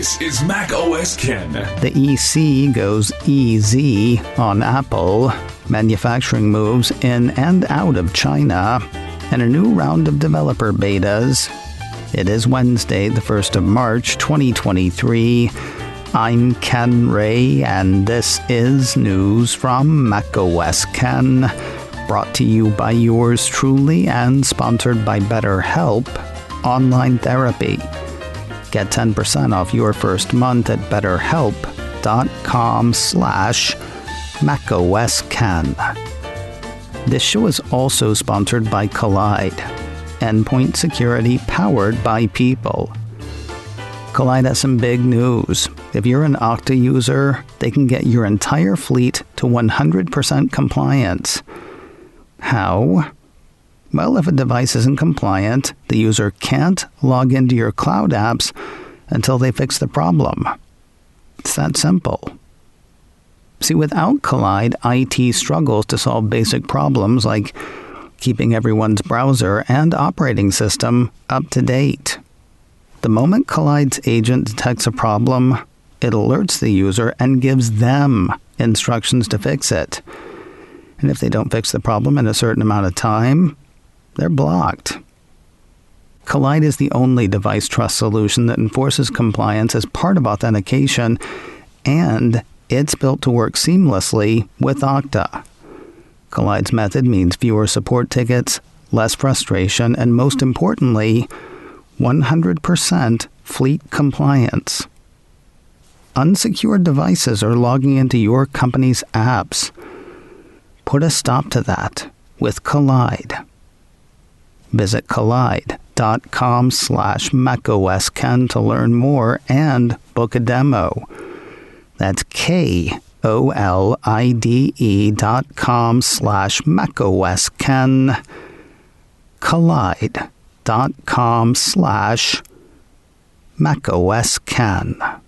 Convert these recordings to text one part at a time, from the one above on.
This is Mac OS Ken. The EC goes easy on Apple, manufacturing moves in and out of China, and a new round of developer betas. It is Wednesday, the 1st of March, 2023. I'm Ken Ray, and this is news from Mac OS Ken, brought to you by yours truly and sponsored by BetterHelp Online Therapy. Get 10% off your first month at betterhelp.com/macOSCan. This show is also sponsored by Collide, endpoint security powered by people. Collide has some big news. If you're an Okta user, they can get your entire fleet to 100% compliance. How? Well, if a device isn't compliant, the user can't log into your cloud apps until they fix the problem. It's that simple. See, without Collide, IT struggles to solve basic problems like keeping everyone's browser and operating system up to date. The moment Collide's agent detects a problem, it alerts the user and gives them instructions to fix it. And if they don't fix the problem in a certain amount of time, they're blocked. Collide is the only device trust solution that enforces compliance as part of authentication, and it's built to work seamlessly with Okta. Collide's method means fewer support tickets, less frustration, and most importantly, 100% fleet compliance. Unsecured devices are logging into your company's apps. Put a stop to that with Collide. Visit collide.com/macOSCan to learn more and book a demo. That's KOLIDE.com/macOSCan. Collide.com/macOSCan.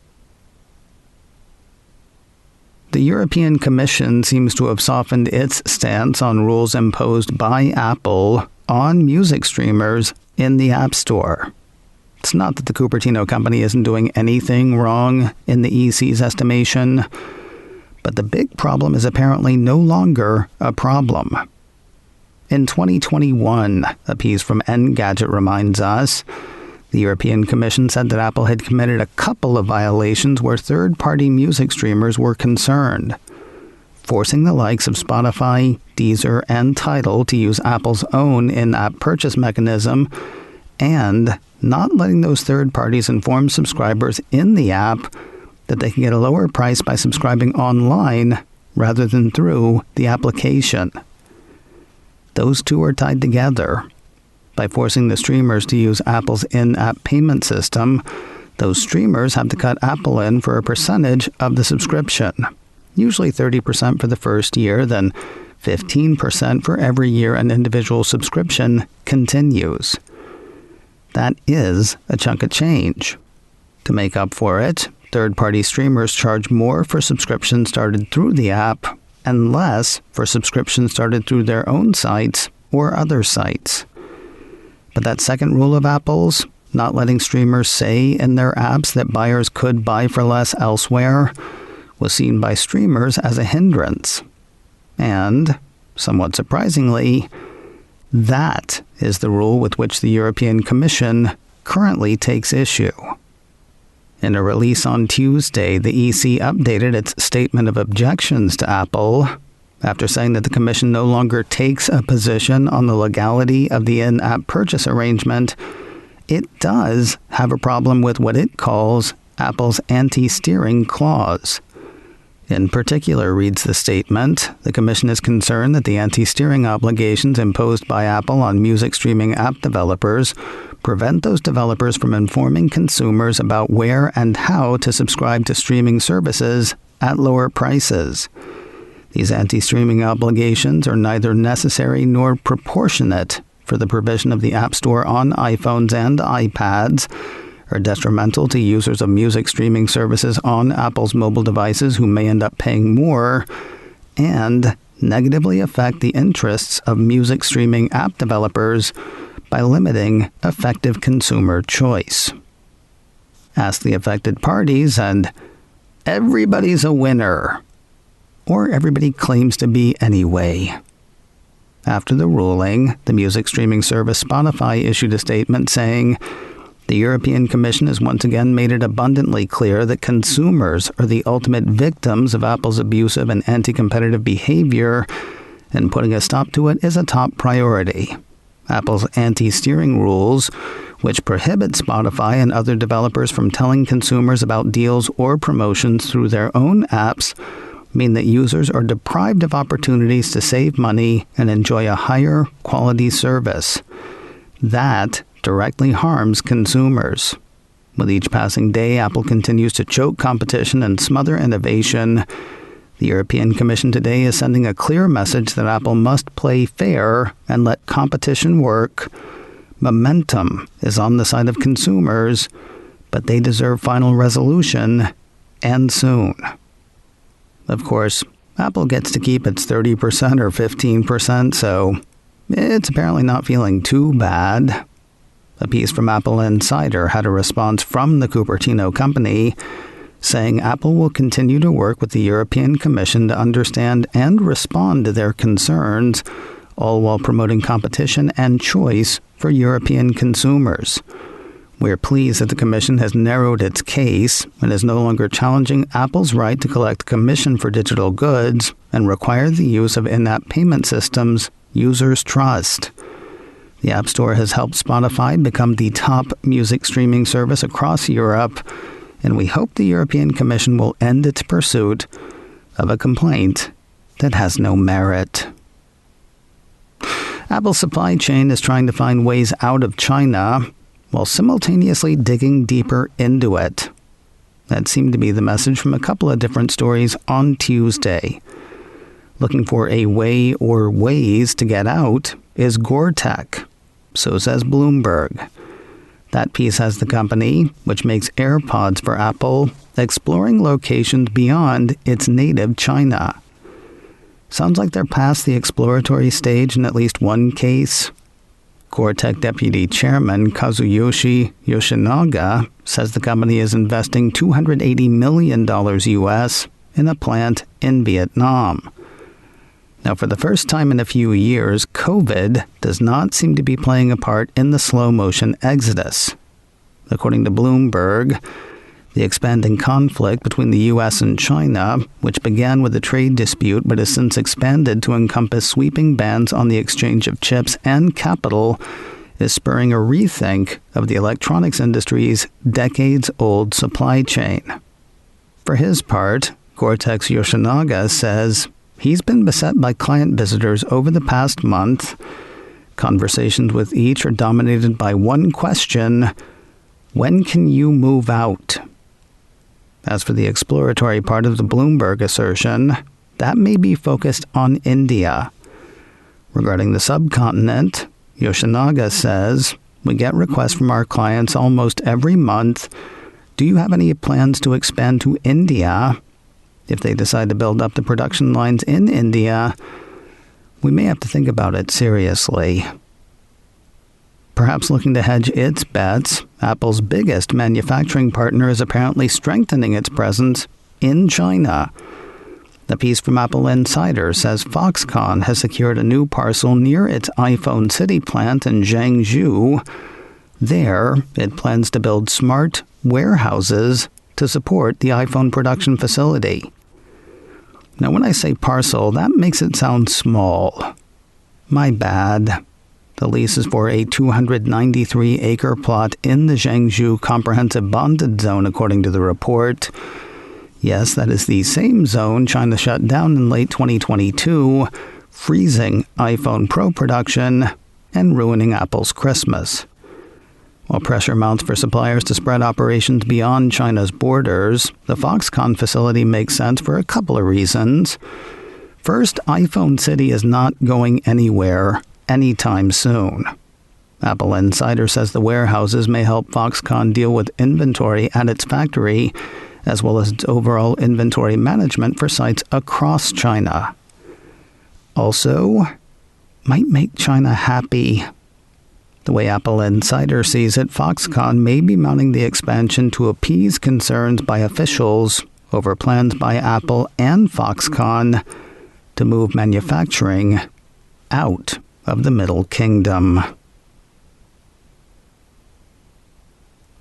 The European Commission seems to have softened its stance on rules imposed by Apple on music streamers in the App Store. It's not that the Cupertino company isn't doing anything wrong in the EC's estimation, but the big problem is apparently no longer a problem. In 2021, a piece from Engadget reminds us, the European Commission said that Apple had committed a couple of violations where third-party music streamers were concerned, forcing the likes of Spotify, Deezer, and Tidal to use Apple's own in-app purchase mechanism, and not letting those third parties inform subscribers in the app that they can get a lower price by subscribing online rather than through the application. Those two are tied together. By forcing the streamers to use Apple's in-app payment system, those streamers have to cut Apple in for a percentage of the subscription. Usually 30% for the first year, then 15% for every year an individual subscription continues. That is a chunk of change. To make up for it, third-party streamers charge more for subscriptions started through the app and less for subscriptions started through their own sites or other sites. But that second rule of Apple's, not letting streamers say in their apps that buyers could buy for less elsewhere, was seen by streamers as a hindrance. And, somewhat surprisingly, that is the rule with which the European Commission currently takes issue. In a release on Tuesday, the EC updated its statement of objections to Apple after saying that the Commission no longer takes a position on the legality of the in-app purchase arrangement. It does have a problem with what it calls Apple's anti-steering clause. In particular, reads the statement, the Commission is concerned that the anti-steering obligations imposed by Apple on music streaming app developers prevent those developers from informing consumers about where and how to subscribe to streaming services at lower prices. These anti-streaming obligations are neither necessary nor proportionate for the provision of the App Store on iPhones and iPads, are detrimental to users of music streaming services on Apple's mobile devices who may end up paying more, and negatively affect the interests of music streaming app developers by limiting effective consumer choice. Ask the affected parties, and everybody's a winner. Or everybody claims to be anyway. After the ruling, the music streaming service Spotify issued a statement saying, "The European Commission has once again made it abundantly clear that consumers are the ultimate victims of Apple's abusive and anti-competitive behavior, and putting a stop to it is a top priority. Apple's anti-steering rules, which prohibit Spotify and other developers from telling consumers about deals or promotions through their own apps, mean that users are deprived of opportunities to save money and enjoy a higher quality service. That directly harms consumers. With each passing day, Apple continues to choke competition and smother innovation. The European Commission today is sending a clear message that Apple must play fair and let competition work. Momentum is on the side of consumers, but they deserve final resolution, and soon." Of course, Apple gets to keep its 30% or 15%, so it's apparently not feeling too bad. A piece from Apple Insider had a response from the Cupertino company saying Apple will continue to work with the European Commission to understand and respond to their concerns, all while promoting competition and choice for European consumers. We're pleased that the Commission has narrowed its case and is no longer challenging Apple's right to collect commission for digital goods and require the use of in-app payment systems users trust. The App Store has helped Spotify become the top music streaming service across Europe, and we hope the European Commission will end its pursuit of a complaint that has no merit. Apple's supply chain is trying to find ways out of China while simultaneously digging deeper into it. That seemed to be the message from a couple of different stories on Tuesday. Looking for a way or ways to get out is GoerTek, so says Bloomberg. That piece has the company, which makes AirPods for Apple, exploring locations beyond its native China. Sounds like they're past the exploratory stage in at least one case. GoerTek Deputy Chairman Kazuyoshi Yoshinaga says the company is investing $280 million US in a plant in Vietnam. Now, for the first time in a few years, COVID does not seem to be playing a part in the slow-motion exodus. According to Bloomberg, the expanding conflict between the U.S. and China, which began with a trade dispute but has since expanded to encompass sweeping bans on the exchange of chips and capital, is spurring a rethink of the electronics industry's decades-old supply chain. For his part, GoerTek's Yoshinaga says he's been beset by client visitors over the past month. Conversations with each are dominated by one question: when can you move out? As for the exploratory part of the Bloomberg assertion, that may be focused on India. Regarding the subcontinent, Yoshinaga says, "We get requests from our clients almost every month. Do you have any plans to expand to India? If they decide to build up the production lines in India, we may have to think about it seriously." Perhaps looking to hedge its bets, Apple's biggest manufacturing partner is apparently strengthening its presence in China. The piece from Apple Insider says Foxconn has secured a new parcel near its iPhone City plant in Zhengzhou. There, it plans to build smart warehouses to support the iPhone production facility. Now, when I say parcel, that makes it sound small. My bad. The lease is for a 293-acre plot in the Zhengzhou Comprehensive Bonded Zone, according to the report. Yes, that is the same zone China shut down in late 2022, freezing iPhone Pro production and ruining Apple's Christmas. While pressure mounts for suppliers to spread operations beyond China's borders, the Foxconn facility makes sense for a couple of reasons. First, iPhone City is not going anywhere anytime soon. Apple Insider says the warehouses may help Foxconn deal with inventory at its factory, as well as its overall inventory management for sites across China. Also, might make China happy. The way Apple Insider sees it, Foxconn may be mounting the expansion to appease concerns by officials over plans by Apple and Foxconn to move manufacturing out of the Middle Kingdom.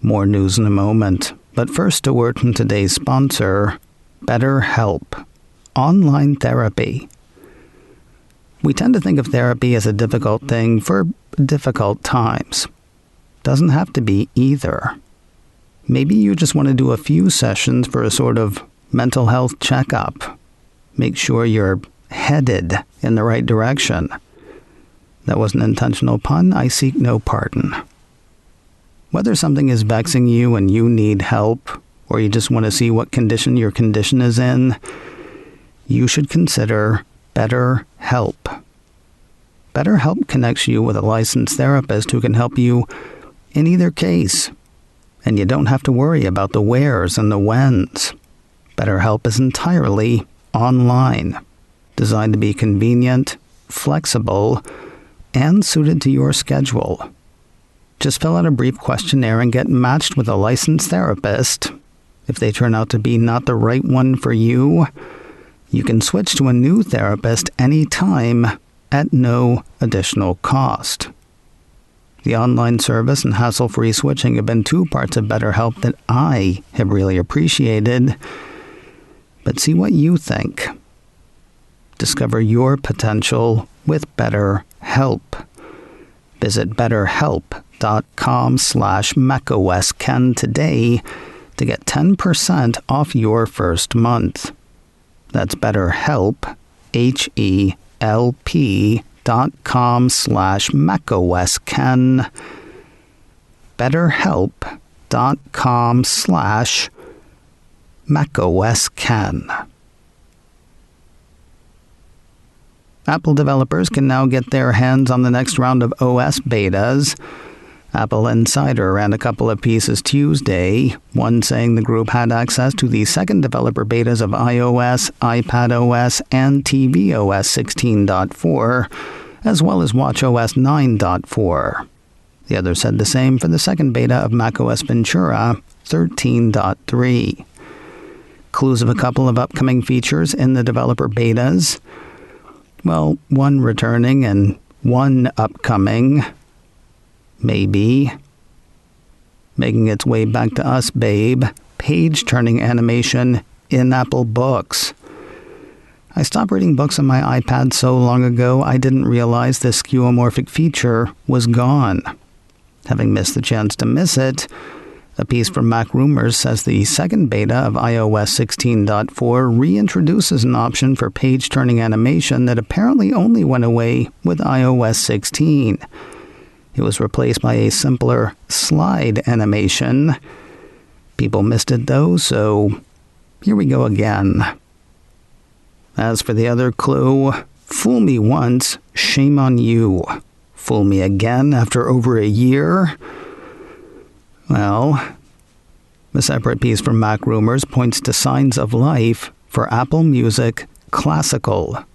More news in a moment, but first a word from today's sponsor, BetterHelp, online therapy. We tend to think of therapy as a difficult thing for difficult times. Doesn't have to be either. Maybe you just want to do a few sessions for a sort of mental health checkup. Make sure you're headed in the right direction. That was an intentional pun. I seek no pardon. Whether something is vexing you and you need help, or you just want to see what condition your condition is in, you should consider BetterHelp. BetterHelp connects you with a licensed therapist who can help you in either case, and you don't have to worry about the wheres and the whens. BetterHelp is entirely online, designed to be convenient, flexible, and suited to your schedule. Just fill out a brief questionnaire and get matched with a licensed therapist. If they turn out to be not the right one for you, you can switch to a new therapist anytime at no additional cost. The online service and hassle-free switching have been two parts of BetterHelp that I have really appreciated. But see what you think. Discover your potential with BetterHelp. Visit betterhelp.com/macOSKen today to get 10% off your first month. That's BetterHelp, HELP.com/macOSKen. BetterHelp.com/macOSKen. Apple developers can now get their hands on the next round of OS betas. Apple Insider ran a couple of pieces Tuesday, one saying the group had access to the second developer betas of iOS, iPadOS, and tvOS 16.4, as well as watchOS 9.4. The other said the same for the second beta of macOS Ventura 13.3. Clues of a couple of upcoming features in the developer betas. Well, one returning and one upcoming. Maybe. Making its way back to us, babe. Page-turning animation in Apple Books. I stopped reading books on my iPad so long ago, I didn't realize this skeuomorphic feature was gone. Having missed the chance to miss it, a piece from Mac Rumors says the second beta of iOS 16.4 reintroduces an option for page-turning animation that apparently only went away with iOS 16. It was replaced by a simpler slide animation. People missed it though, so here we go again. As for the other clue, fool me once, shame on you. Fool me again after over a year? Well, a separate piece from Mac Rumors points to signs of life for Apple Music Classical.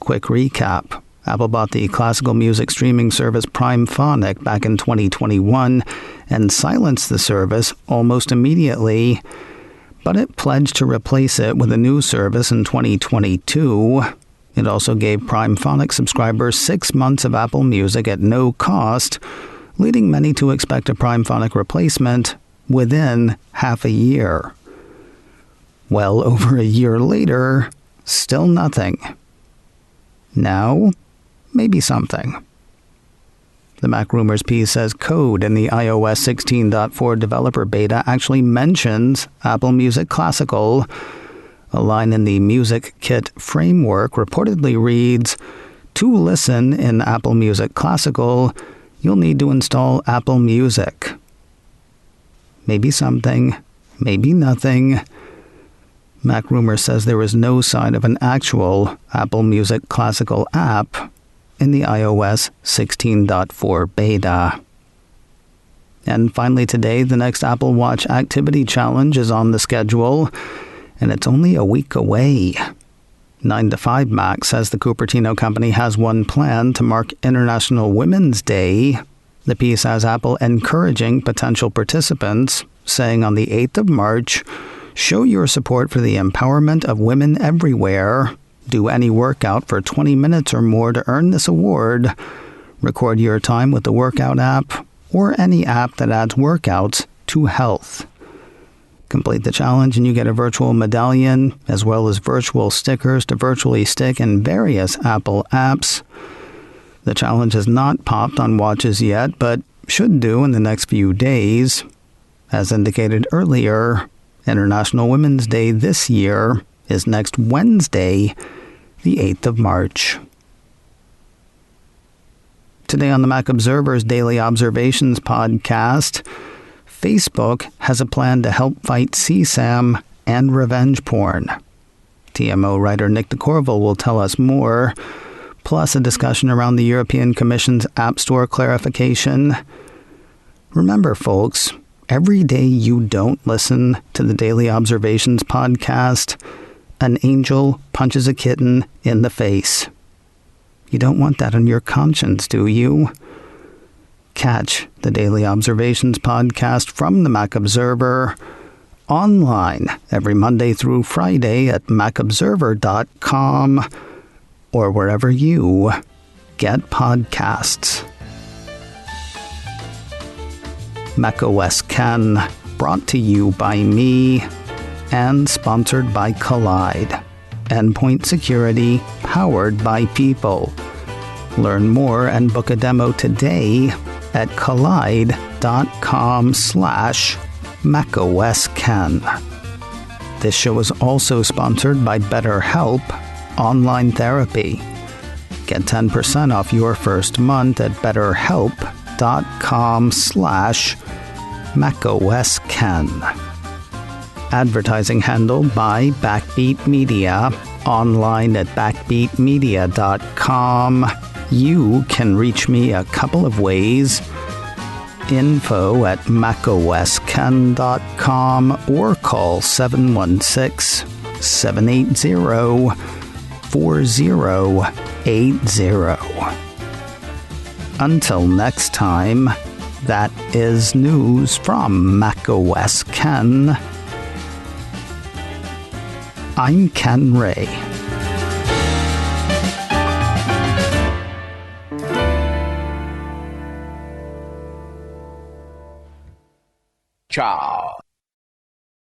Quick recap. Apple bought the classical music streaming service PrimePhonic back in 2021 and silenced the service almost immediately, but it pledged to replace it with a new service in 2022. It also gave PrimePhonic subscribers 6 months of Apple Music at no cost, leading many to expect a PrimePhonic replacement within half a year. Well over a year later, still nothing. Now, maybe something. The Mac Rumors piece says code in the iOS 16.4 developer beta actually mentions Apple Music Classical. A line in the Music Kit framework reportedly reads, "To listen in Apple Music Classical, you'll need to install Apple Music." Maybe something, maybe nothing. Mac Rumors says there is no sign of an actual Apple Music Classical app in the iOS 16.4 beta. And finally today, the next Apple Watch Activity Challenge is on the schedule, and it's only a week away. 9 to 5 Mac says the Cupertino company has one planned to mark International Women's Day. The piece has Apple encouraging potential participants, saying on the 8th of March, show your support for the empowerment of women everywhere. Do any workout for 20 minutes or more to earn this award. Record your time with the workout app or any app that adds workouts to health. Complete the challenge and you get a virtual medallion as well as virtual stickers to virtually stick in various Apple apps. The challenge has not popped on watches yet, but should do in the next few days. As indicated earlier, International Women's Day this year is next Wednesday, the 8th of March. Today on the Mac Observer's Daily Observations podcast, Facebook has a plan to help fight CSAM and revenge porn. TMO writer Nick DeCorval will tell us more, plus a discussion around the European Commission's App Store clarification. Remember, folks, every day you don't listen to the Daily Observations podcast, an angel punches a kitten in the face. You don't want that on your conscience, do you? Catch the Daily Observations podcast from the Mac Observer online every Monday through Friday at macobserver.com or wherever you get podcasts. macOS Ken, brought to you by me and sponsored by Collide. Endpoint security powered by people. Learn more and book a demo today at collide.com/macOSKen. This show is also sponsored by BetterHelp Online Therapy. Get 10% off your first month at betterhelp.com/macOSKen. Advertising handled by Backbeat Media, online at backbeatmedia.com. You can reach me a couple of ways. Info at macosken.com or call 716-780-4080. Until next time, that is news from macOS Ken. I'm Ken Ray. Ciao.